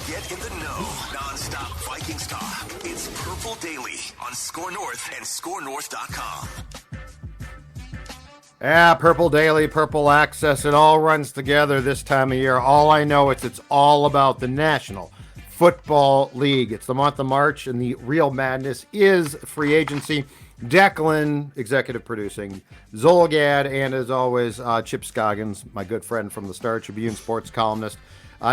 Get in the know. Non-stop Vikings talk. It's Purple Daily on Score North and ScoreNorth.com. Yeah, Purple Daily, Purple Access, it all runs together this time of year. All I know is it's all about the National Football League. It's the month of March, and the real madness is free agency. Declan, executive producing, Zolgad, and as always, Chip Scoggins, my good friend from the Star Tribune sports columnist,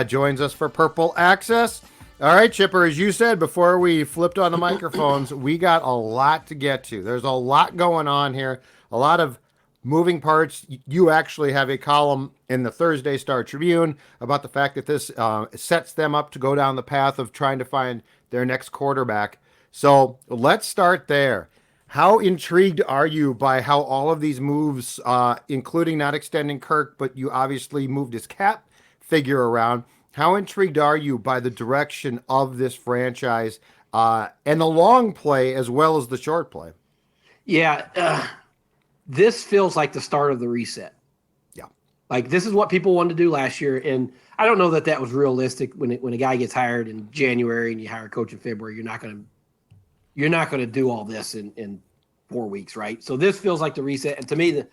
joins us for Purple Access. All right, Chipper, as you said before we flipped on the microphones, we got a lot to get to. There's a lot going on here, a lot of moving parts. You actually have a column in the Thursday Star Tribune about the fact that this sets them up to go down the path of trying to find their next quarterback. So let's start there. How intrigued are you by how all of these moves, including not extending Kirk, but you obviously moved his cap figure around? How intrigued are you by the direction of this franchise and the long play as well as the short play? Yeah, this feels like the start of the reset. Yeah. Like this is what people wanted to do last year. And I don't know that that was realistic when a guy gets hired in January and you hire a coach in February. You're not going to do all this in 4 weeks, right? So this feels like the reset. And to me,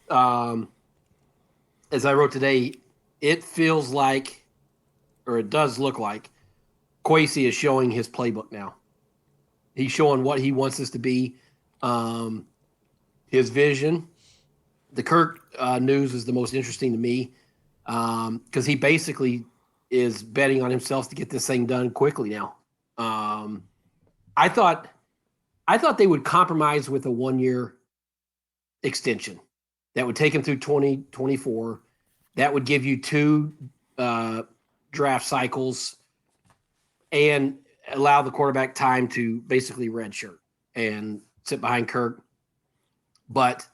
as I wrote today, it feels like, or it does look like, Kwesi is showing his playbook now. He's showing what he wants this to be, his vision. The Kirk news is the most interesting to me because he basically is betting on himself to get this thing done quickly now. I thought they would compromise with a 1-year extension that would take him through 2024. That would give you 2 draft cycles and allow the quarterback time to basically redshirt and sit behind Kirk. But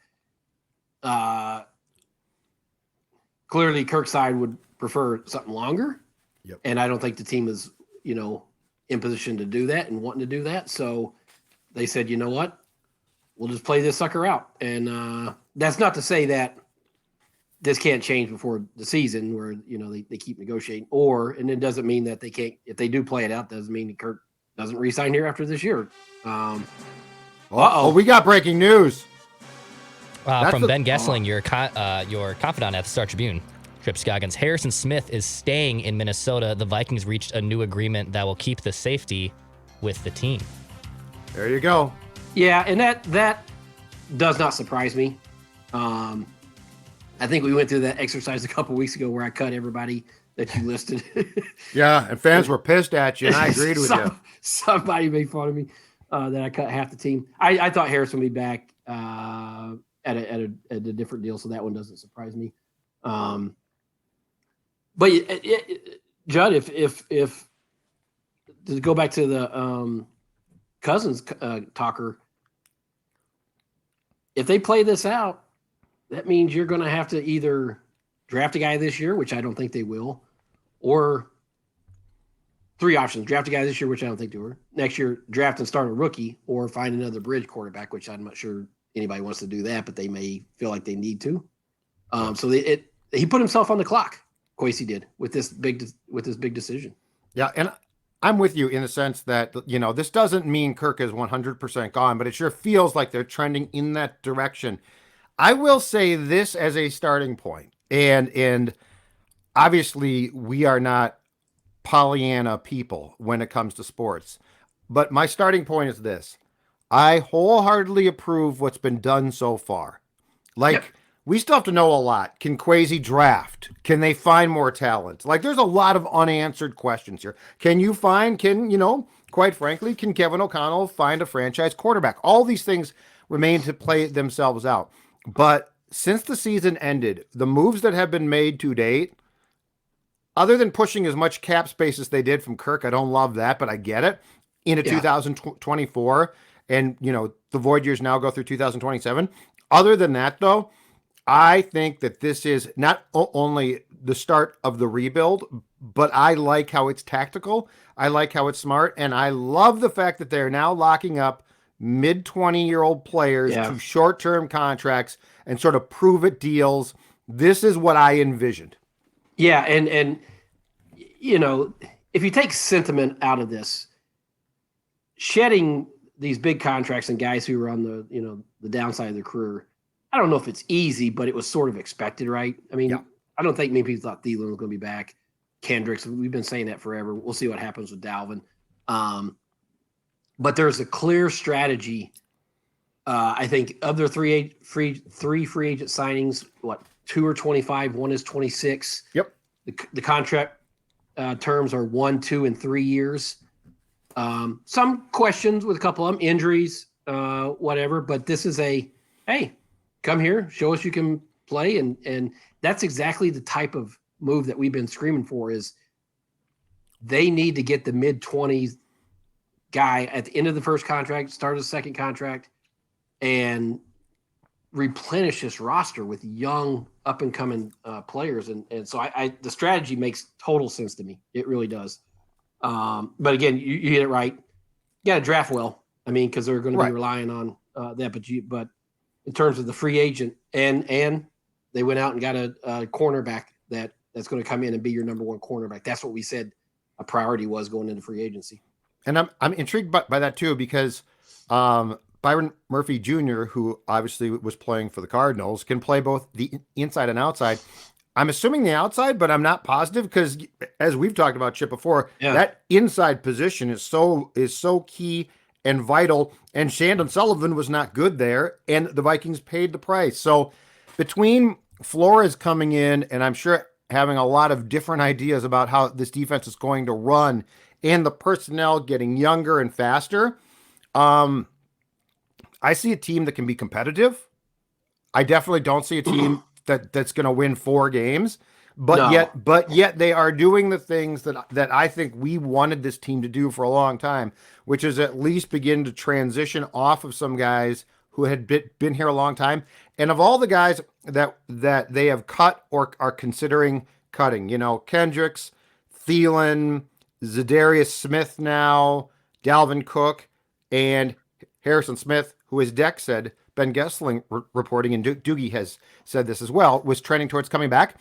clearly Kirk's side would prefer something longer. Yep. And I don't think the team is, in position to do that and wanting to do that. So they said, you know what, we'll just play this sucker out. And that's not to say that this can't change before the season where, they keep negotiating and it doesn't mean that they can't, if they do play it out, doesn't mean that Kirk doesn't re-sign here after this year. We got breaking news. From Ben Gessling, your confidant at the Star Tribune. Trip Scoggins. Harrison Smith is staying in Minnesota. The Vikings reached a new agreement that will keep the safety with the team. There you go. Yeah, and that does not surprise me. I think we went through that exercise a couple weeks ago where I cut everybody that you listed. Yeah, and fans were pissed at you, and I agreed with you. Somebody made fun of me that I cut half the team. I thought Harrison would be back at a different deal, so that one doesn't surprise me. But Judd, if to go back to the Cousins talker, if they play this out, that means you're going to have to either draft a guy this year, which I don't think they will, or 3 options: draft a guy this year, which I don't think they will. Next year, draft and start a rookie, or find another bridge quarterback, which I'm not sure anybody wants to do that, but they may feel like they need to. So he put himself on the clock. Kwesi did with this big decision. Yeah, and I'm with you in the sense that, this doesn't mean Kirk is 100% gone, but it sure feels like they're trending in that direction. I will say this as a starting point, and obviously we are not Pollyanna people when it comes to sports, but my starting point is this. I wholeheartedly approve what's been done so far. We still have to know a lot. Can Kwesi draft? Can they find more talent? There's a lot of unanswered questions here. Quite frankly, can Kevin O'Connell find a franchise quarterback? All these things remain to play themselves out. But since the season ended, the moves that have been made to date, other than pushing as much cap space as they did from Kirk, I don't love that, but I get it, into 2024, and, the void years now go through 2027. Other than that, though, I think that this is not only the start of the rebuild, but I like how it's tactical. I like how it's smart. And I love the fact that they're now locking up mid-20-year-old players to short-term contracts and sort of prove-it deals. This is what I envisioned. Yeah, and if you take sentiment out of this, shedding these big contracts and guys who are on the downside of their career, I don't know if it's easy, but it was sort of expected, right? I mean, I don't think many people thought Thielen was going to be back. Kendricks, we've been saying that forever. We'll see what happens with Dalvin. But there's a clear strategy. I think of their three free agent signings, 2 are 25, 1 is 26. Yep. The contract terms are 1, 2, and 3 years. Some questions with a couple of them, injuries, whatever. But this is hey, come here, show us you can play, and that's exactly the type of move that we've been screaming for. Is they need to get the mid-20s guy at the end of the first contract, start of the second contract, and replenish this roster with young up and coming players. And so the strategy makes total sense to me. It really does. But again, you hit it right. You got to draft well. I mean, because they're going to be relying on that. But in terms of the free agent, and they went out and got a cornerback that's going to come in and be your number one cornerback. That's what we said a priority was going into free agency. And I'm intrigued by that too, because Byron Murphy Jr., who obviously was playing for the Cardinals, can play both the inside and outside. I'm assuming the outside, but I'm not positive because, as we've talked about, Chip, before, that inside position is so key and vital. And Shandon Sullivan was not good there, and the Vikings paid the price. So between Flores coming in, and I'm sure having a lot of different ideas about how this defense is going to run, and the personnel getting younger and faster, I see a team that can be competitive. I definitely don't see a team that's going to win 4 games, but yet they are doing the things that I think we wanted this team to do for a long time, which is at least begin to transition off of some guys who had been here a long time. And of all the guys that they have cut or are considering cutting, Kendricks, Thielen, Zadarius Smith now, Dalvin Cook, and Harrison Smith, who, as Deck said, Ben Gessling reporting, and Doogie has said this as well, was trending towards coming back.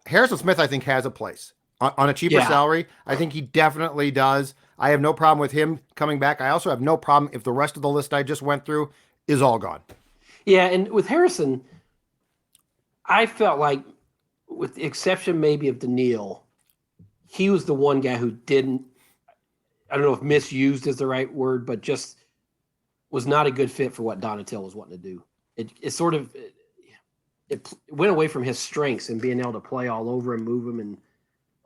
Harrison Smith, I think, has a place on a cheaper salary. I think he definitely does. I have no problem with him coming back. I also have no problem if the rest of the list I just went through is all gone. Yeah, and with Harrison, I felt like, with the exception maybe of Daniil, he was the one guy who didn't, I don't know if misused is the right word, but just was not a good fit for what Donatel was wanting to do. It sort of went away from his strengths and being able to play all over and move him.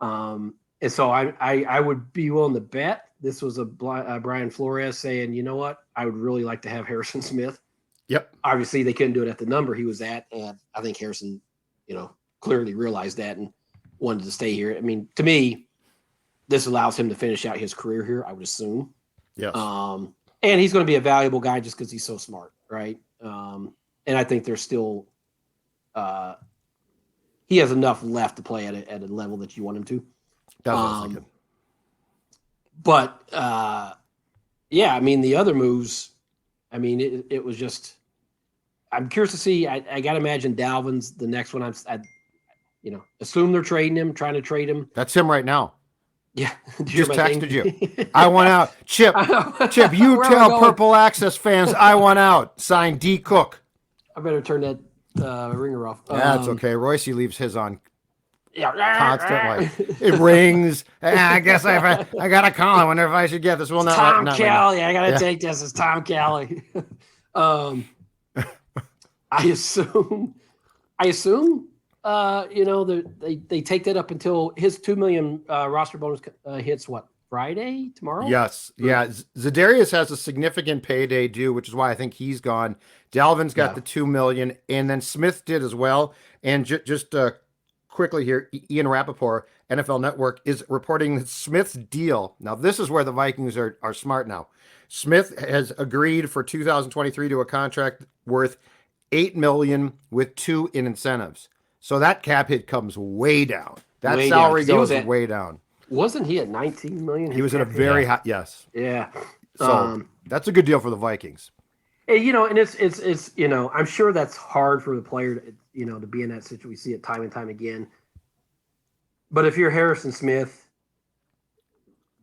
And so I would be willing to bet this was a Brian Flores saying, you know what, I would really like to have Harrison Smith. Yep. Obviously, they couldn't do it at the number he was at, and I think Harrison, clearly realized that and wanted to stay here. I mean, to me, this allows him to finish out his career here, I would assume. Yes. And he's going to be a valuable guy just because he's so smart, right? And I think there's still he has enough left to play at a level that you want him to. But I mean, the other moves, I mean, it was just, I'm curious to see. I got to imagine Dalvin's the next one. Assume they're trading him, trying to trade him. That's him right now. Yeah. Just texted you. I want out. Chip, you tell Purple Access fans I want out. Signed D. Cook. I better turn that ringer off. That's okay. Royce leaves his on constantly. It rings. I guess I got to call. I wonder if I should get this. Well, Tom Kelly. I got to take this. It's Tom Kelly. I assume, they take that up until his $2 million roster bonus hits Friday, tomorrow? Yes. Yeah. Zadarius has a significant payday due, which is why I think he's gone. Dalvin's got the $2 million, and then Smith did as well. And just quickly here, Ian Rappaport, NFL Network, is reporting that Smith's deal. Now, this is where the Vikings are smart now. Smith has agreed for 2023 to a contract worth $8 million with $2 million in incentives. So that cap hit comes way down. That way salary down, goes way down. Wasn't he at $19 million? He was at a very high, yes. Yeah. So that's a good deal for the Vikings. And it's I'm sure that's hard for the player to, to be in that situation. We see it time and time again. But if you're Harrison Smith,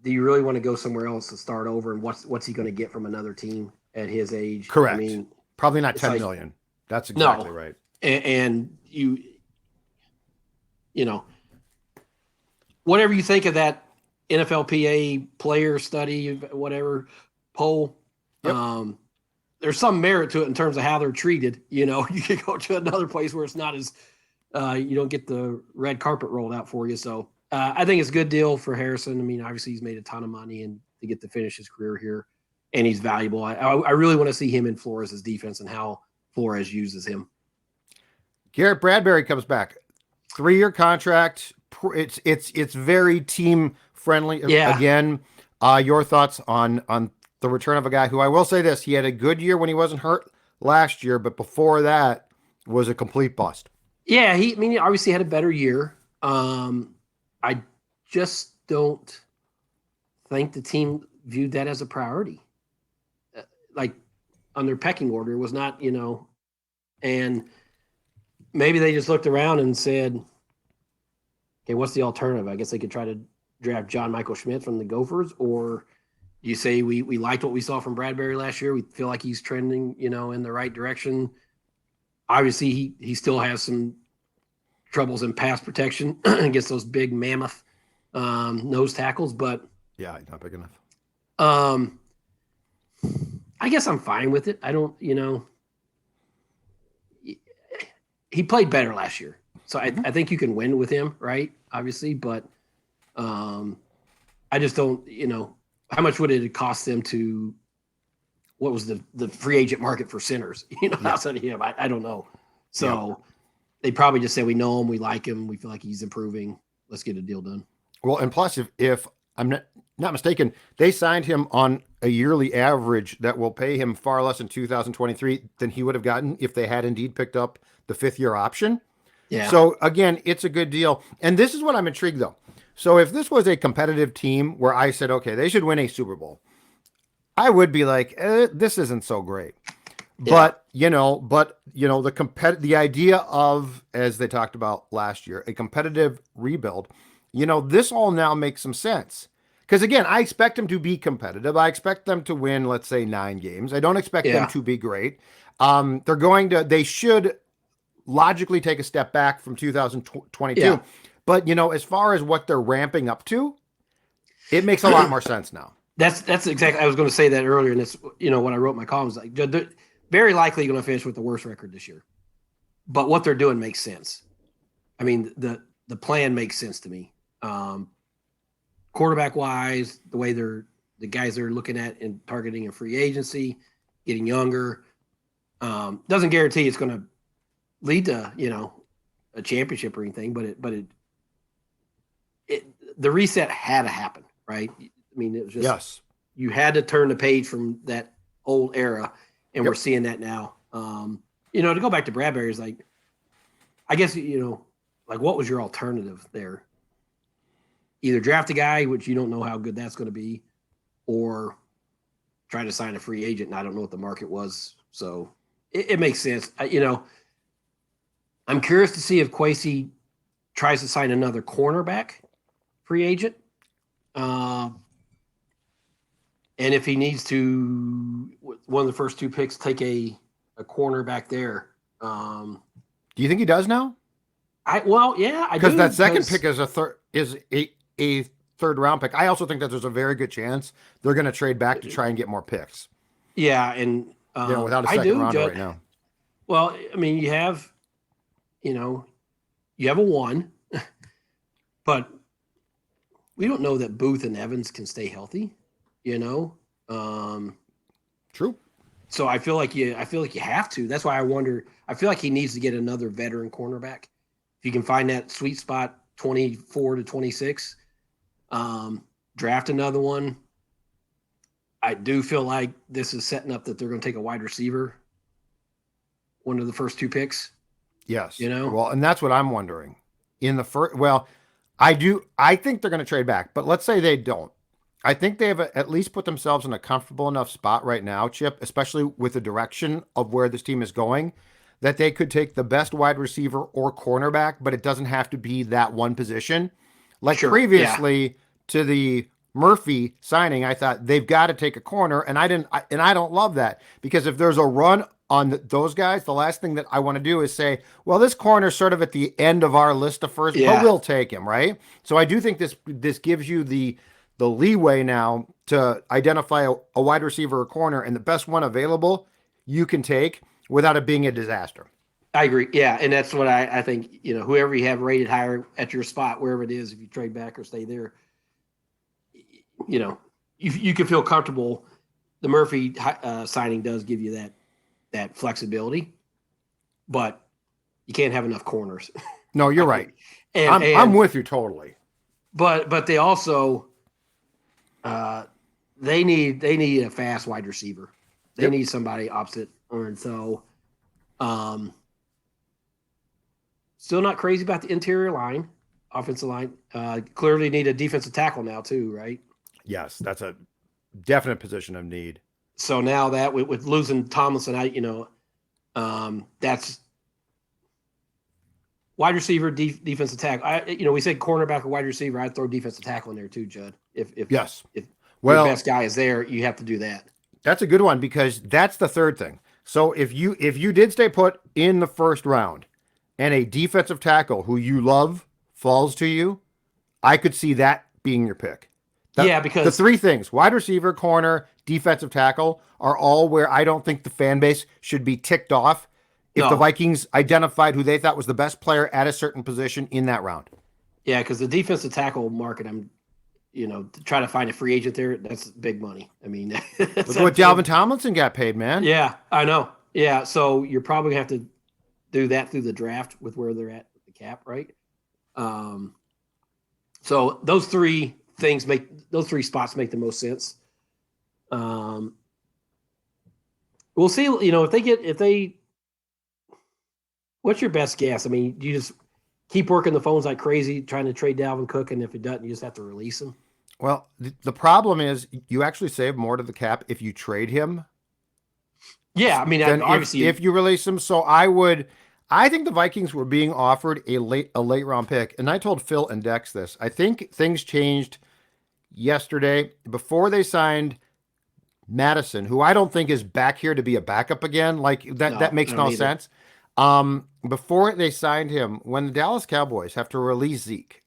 do you really want to go somewhere else to start over? And what's he going to get from another team at his age? Correct. I mean, probably not it's 10 like- million. That's exactly right. And you know, whatever you think of that NFLPA player study, whatever poll, Yep. there's some merit to it in terms of how they're treated. You know, you could go to another place where it's not as, you don't get the red carpet rolled out for you. So I think it's a good deal for Harrison. I mean, obviously he's made a ton of money and to get to finish his career here, and he's valuable. I really want to see him in Flores' defense and how Flores uses him. Garret Bradbury comes back. 3-year contract. It's very team friendly. Yeah. Again, your thoughts on the return of a guy who, I will say this, he had a good year when he wasn't hurt last year, but before that was a complete bust. Yeah, he obviously had a better year. I just don't think the team viewed that as a priority. Like on their pecking order, it was not, and maybe they just looked around and said, okay, what's the alternative? I guess they could try to draft John Michael Schmidt from the Gophers, or you say we liked what we saw from Bradbury last year. We feel like he's trending, in the right direction. Obviously, he still has some troubles in pass protection against those big mammoth nose tackles, but yeah, not big enough. I guess I'm fine with it. I don't, he played better last year, so I think you can win with him, right? Obviously, but I just don't, how much would it cost them to? What was the free agent market for centers? Outside of him, I don't know. So they probably just say we know him, we like him, we feel like he's improving. Let's get a deal done. Well, and plus, if I'm not mistaken, they signed him on a yearly average that will pay him far less in 2023 than he would have gotten if they had indeed picked up the 5th-year option. Yeah. So again, it's a good deal. And this is what I'm intrigued though. So if this was a competitive team where I said, okay, they should win a Super Bowl, I would be like, this isn't so great. Yeah. But the idea of, as they talked about last year, a competitive rebuild, this all now makes some sense. Because again, I expect them to be competitive. I expect them to win, let's say, 9 games. I don't expect them to be great. They should logically take a step back from 2022. Yeah. But, as far as what they're ramping up to, it makes a lot more sense now. That's exactly, I was going to say that earlier. And it's, when I wrote my columns, like they're very likely going to finish with the worst record this year, but what they're doing makes sense. I mean, the plan makes sense to me. Quarterback wise, the way the guys they're looking at and targeting in free agency, getting younger, doesn't guarantee it's going to lead to, a championship or anything, but the reset had to happen, right? I mean, it was just, you had to turn the page from that old era, and we're seeing that now. To go back to Bradbury is like, I guess, like what was your alternative there? Either draft a guy, which you don't know how good that's going to be, or try to sign a free agent, and I don't know what the market was. So it makes sense. I'm curious to see if Kwesi tries to sign another cornerback free agent. And if he needs to, one of the first 2 picks, take a cornerback there. Do you think he does now? I do. Because that second pick is a third round pick. I also think that there's a very good chance they're going to trade back to try and get more picks. Yeah, and without a second rounder right now. Well, I mean, you have a 1, but we don't know that Booth and Evans can stay healthy. True. So I feel like you have to. That's why I wonder. I feel like he needs to get another veteran cornerback. If you can find that sweet spot, 24 to 26, draft another one. I do feel like this is setting up that they're going to take a wide receiver, one of the first 2 picks. Yes. Well, and that's what I'm wondering. I think they're going to trade back, but let's say they don't. I think they have at least put themselves in a comfortable enough spot right now, Chip, especially with the direction of where this team is going, that they could take the best wide receiver or cornerback, but it doesn't have to be that one position. Like previously to the Murphy signing, I thought they've got to take a corner, and I don't love that, because if there's a run on those guys, the last thing that I want to do is say, well, this corner's sort of at the end of our list of first, but we'll take him, right? So I do think this gives you the leeway now to identify a wide receiver or corner, and the best one available you can take without it being a disaster. I agree. Yeah, and that's what I think, whoever you have rated higher at your spot, wherever it is, if you trade back or stay there, you can feel comfortable. The Murphy signing does give you that flexibility, but you can't have enough corners. No, you're right. I'm with you totally. But they also they need a fast wide receiver. They need somebody opposite, and so still not crazy about the interior line, offensive line. Clearly need a defensive tackle now too, right? Yes, that's a definite position of need. So now that with losing Tomlinson, that's wide receiver, defensive tackle. We said cornerback or wide receiver. I'd throw defensive tackle in there too, Judd. If your best guy is there, you have to do that. That's a good one, because that's the third thing. So if you did stay put in the first round, and a defensive tackle who you love falls to you, I could see that being your pick. Because the three things, wide receiver, corner, defensive tackle, are all where I don't think the fan base should be ticked off if the Vikings identified who they thought was the best player at a certain position in that round. Yeah, because the defensive tackle market, to try to find a free agent there, that's big money. I mean, look what Dalvin Tomlinson got paid, man. Yeah, I know. Yeah, so you're probably going to have to do that through the draft with where they're at with the cap, right? So those three spots make the most sense. We'll see. If they. What's your best guess? I mean, do you just keep working the phones like crazy, trying to trade Dalvin Cook, and if it doesn't, you just have to release him? Well, the problem is you actually save more to the cap if you trade him. Yeah, I mean, obviously, if you release him. So I think the Vikings were being offered a late round pick, and I told Phil and Dex this. I think things changed yesterday before they signed Madison, who I don't think is back here to be a backup again. Like that makes no sense. Before they signed him, when the Dallas Cowboys have to release Zeke,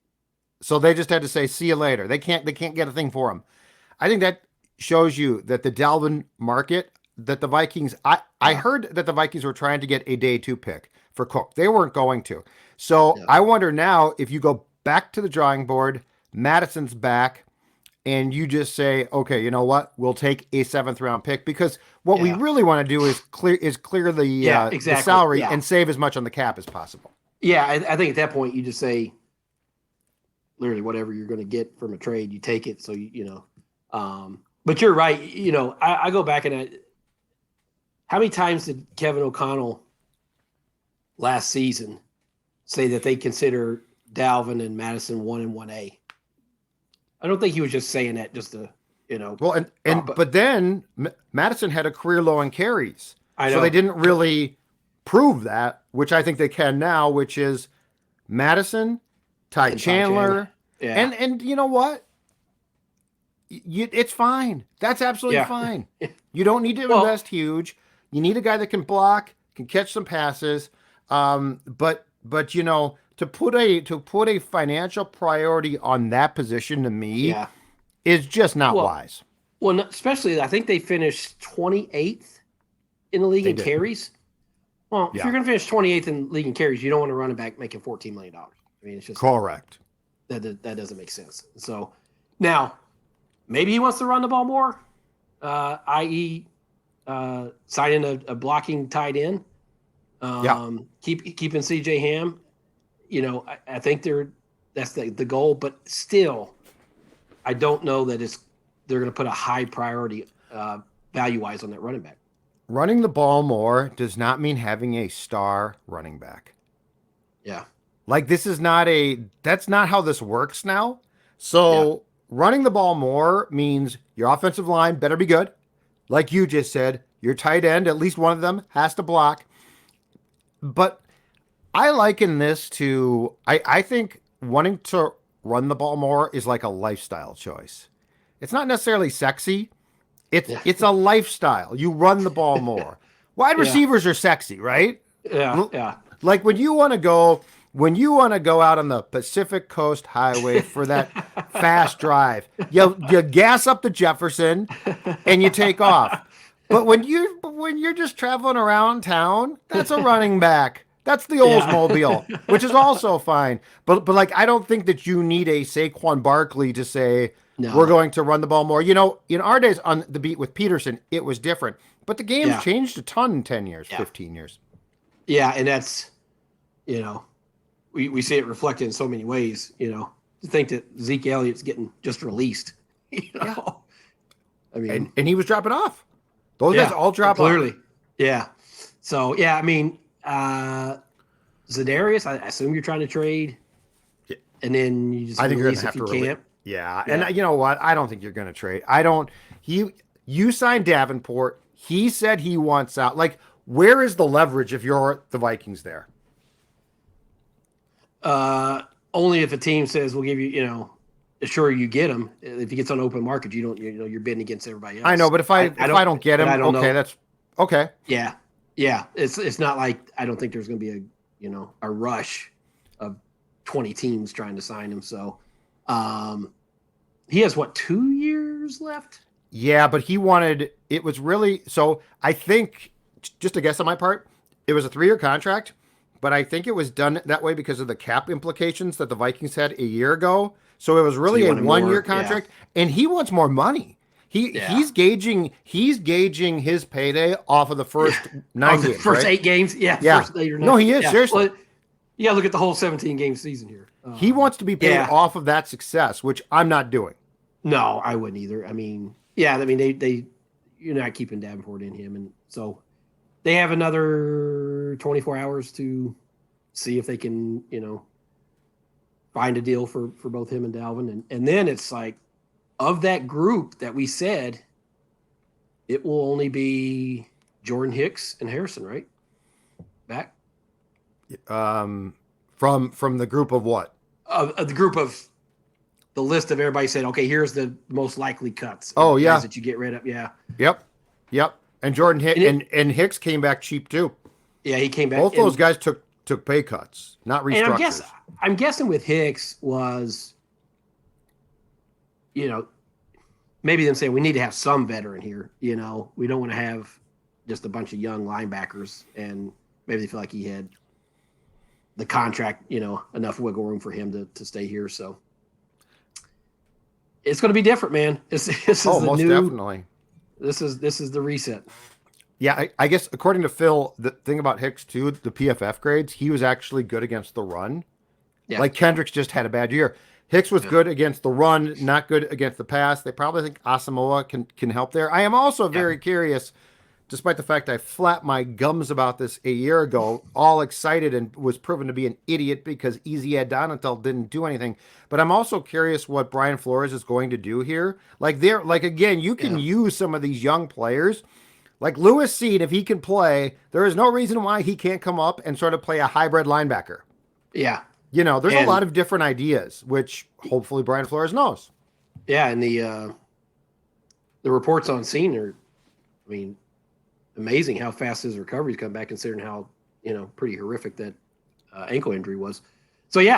so they just had to say, see you later. They can't get a thing for him. I think that shows you that the Dalvin market, that the Vikings, I heard that the Vikings were trying to get a day 2 pick for Cook. They weren't going to. So I wonder now, if you go back to the drawing board, Madison's back, and you just say, okay, you know what? We'll take a 7th round pick, because what we really want to do is clear the salary and save as much on the cap as possible. Yeah, I think at that point you just say, literally whatever you're going to get from a trade, you take it. So but you're right. I go back and how many times did Kevin O'Connell last season say that they consider Dalvin and Madison 1 and 1A? I don't think he was just saying that just to, Well, but then Madison had a career low in carries. I know. So they didn't really prove that, which I think they can now, which is Madison, Ty Chandler. Yeah. And you know what? It's fine. That's absolutely fine. You don't need to invest huge. You need a guy that can block, can catch some passes. But to put a financial priority on that position, to me, is just not wise. Well, especially I think they finished 28th in the league in carries. Well, if you're going to finish 28th in league in carries, you don't want a running back making $14 million. I mean, it's just correct. That doesn't make sense. So now maybe he wants to run the ball more, i.e., signing a blocking tight end. Keeping CJ Ham. I think that's the goal, but still, I don't know that they're going to put a high priority value-wise on that running back. Running the ball more does not mean having a star running back. Yeah. Like, that's not how this works now. So running the ball more means your offensive line better be good. Like you just said, your tight end, at least one of them, has to block. But I liken this to, I think wanting to run the ball more is like a lifestyle choice. It's not necessarily sexy. It's a lifestyle. You run the ball more. Wide receivers are sexy, right? Yeah. Like when you want to go out on the Pacific Coast Highway for that fast drive, you gas up the Jefferson and you take off. But when you're just traveling around town, that's a running back. That's the Oldsmobile, which is also fine. But like I don't think that you need a Saquon Barkley to say we're going to run the ball more. You know, in our days on the beat with Peterson, it was different. But the game's changed a ton in 10 years, 15 years. Yeah, and that's, we see it reflected in so many ways, to think that Zeke Elliott's getting just released, I mean. And he was dropping off. Those guys all drop clearly. off. Yeah. So, I mean, Za'Darius, I assume you're trying to trade. Yeah. And then you just I think you're going to if have to you can't. Yeah. And you know what? I don't think you're going to trade. You signed Davenport. He said he wants out. Like, where is the leverage if you're the Vikings there? Only if a team says we'll give you, sure you get him. If he gets on open market, you're bidding against everybody else. I know, but if I don't get him, that's okay. Yeah. Yeah. It's not like I don't think there's going to be a rush of 20 teams trying to sign him. So, he has 2 years left? Yeah, but it was really, so I think, just a guess on my part, it was a 3-year contract, but I think it was done that way because of the cap implications that the Vikings had a year ago. So it was really a 1-year contract, and he wants more money. He's gauging his payday off of the first 9 games, first right? 8 games. Yeah. First 8 or 9. No, he is, seriously. Well, look at the whole 17-game season here. He wants to be paid off of that success, which I'm not doing. No, I wouldn't either. I mean, they you're not keeping Davenport in him, and so they have another 24 hours to see if they can, find a deal for both him and Dalvin, and then it's like, of that group that we said, it will only be Jordan Hicks and Harrison, right? Back. From the group of what? Of the group of the list of everybody said, okay, here's the most likely cuts. Oh, yeah. That you get rid of. Yeah. Yep. And Jordan Hicks and Hicks came back cheap too. Yeah, he came back. Both those guys took pay cuts, not restructures. And I'm guessing with Hicks was, maybe them saying we need to have some veteran here. We don't want to have just a bunch of young linebackers, and maybe they feel like he had the contract, enough wiggle room for him to stay here. So it's going to be different, man. This is most definitely. This is the reset. Yeah, I guess according to Phil, the thing about Hicks too, the PFF grades, he was actually good against the run. Yeah. Like Kendricks just had a bad year. Hicks was good against the run, not good against the pass. They probably think Asamoah can help there. I am also very curious, despite the fact I flapped my gums about this a year ago, all excited and was proven to be an idiot because Easy Ed Donatel didn't do anything. But I'm also curious what Brian Flores is going to do here. Again, you can use some of these young players. Like Lewis Seed, if he can play, there is no reason why he can't come up and sort of play a hybrid linebacker. Yeah. There's a lot of different ideas, which hopefully Brian Flores knows. Yeah, and the reports on Scene are, amazing how fast his recovery's come back, considering how, pretty horrific that ankle injury was. So, you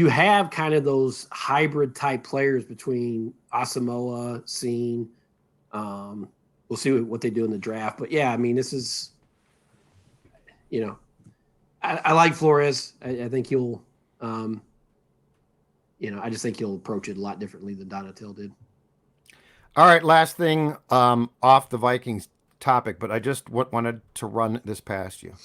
have kind of those hybrid type players between Asamoah, Scene. We'll see what they do in the draft. But, this is, I like Flores. I think he'll, I just think he'll approach it a lot differently than Donatel did. All right, last thing off the Vikings topic, but I just wanted to run this past you.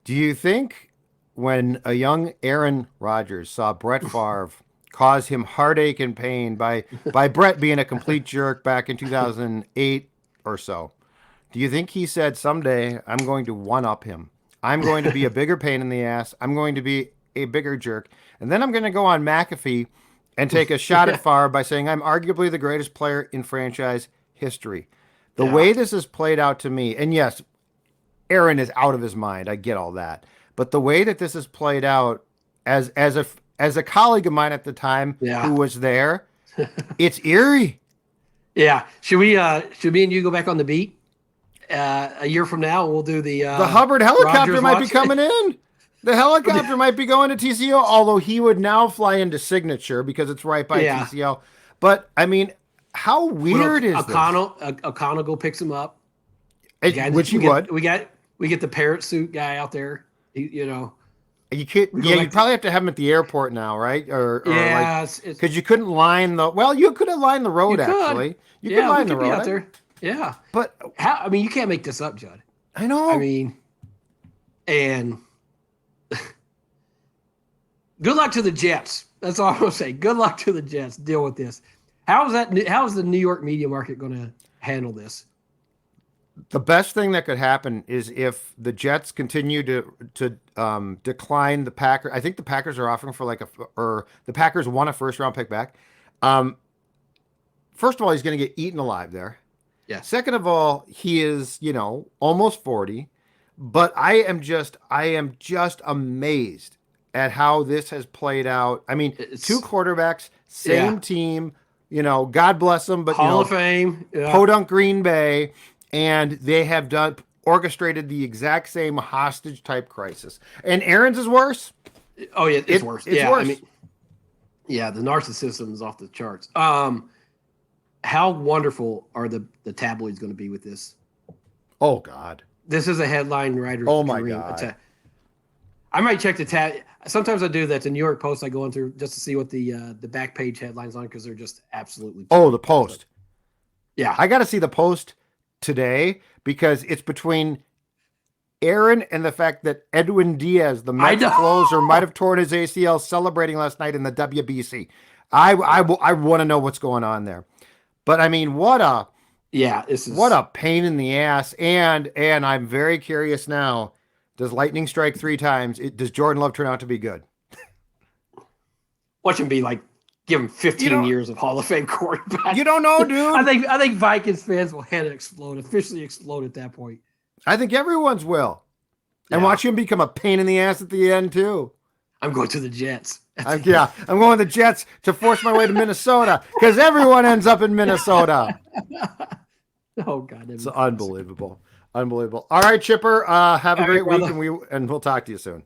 Do you think when a young Aaron Rodgers saw Brett Favre cause him heartache and pain by Brett being a complete jerk back in 2008 or so, do you think he said, someday I'm going to one-up him? I'm going to be a bigger pain in the ass. I'm going to be a bigger jerk. And then I'm going to go on McAfee and take a shot at Favre by saying I'm arguably the greatest player in franchise history. The way this has played out to me, and yes, Aaron is out of his mind. I get all that. But the way that this has played out as a colleague of mine at the time who was there, It's eerie. Yeah. Should me and you go back on the beat a year from now? We'll do the Hubbard helicopter Rogers might be watch. coming in. The helicopter might be going to TCO, although he would now fly into Signature because it's right by Yeah. TCO. But I mean, how weird is this? O'Connell go picks him up. Which he would. We get the parrot suit guy out there. You know. You could, yeah, you probably have to have him at the airport now, right? Or yeah, because you couldn't line the. Well, you could have lined the road actually. You could line the road out there. Yeah, but how? I mean, you can't make this up, Judd. I know. I mean, and good luck to the Jets. That's all I'm gonna say. Good luck to the Jets. Deal with this. How is the New York media market going to handle this? The best thing that could happen is if the Jets continue to decline the Packers. I think the Packers are offering for the Packers want a first round pick back. First of all, he's going to get eaten alive there. Yeah. Second of all, he is, almost 40, but I am just amazed at how this has played out. I mean, two quarterbacks, same team, God bless them, but Hall of Fame, Podunk Green Bay. And they have orchestrated the exact same hostage type crisis. And Aaron's is worse. Oh yeah, it's worse. It's worse. I mean, the narcissism is off the charts. How wonderful are the tabloids going to be with this? Oh God, this is a headline writer's Oh my dream. God, I might check the tab. Sometimes I do that. The New York Post I go into just to see what the back page headlines on because they're just absolutely. Oh, the Post. Yeah, I got to see the Post today because it's between Aaron and the fact that Edwin Diaz, the Mets closer, might have torn his ACL celebrating last night in the WBC. I want to know what's going on there. But I mean, what a pain in the ass. And I'm very curious now. Does lightning strike 3 times? Does Jordan Love turn out to be good? Watch him be like. Give him 15 years of Hall of Fame quarterback. You don't know, dude. I think Vikings fans will officially explode at that point. I think everyone's will. And watch him become a pain in the ass at the end, too. I'm going to the Jets. I'm going to the Jets to force my way to Minnesota because everyone ends up in Minnesota. Oh, God. It's unbelievable. Unbelievable. All right, Chipper, have a great week, and we'll talk to you soon.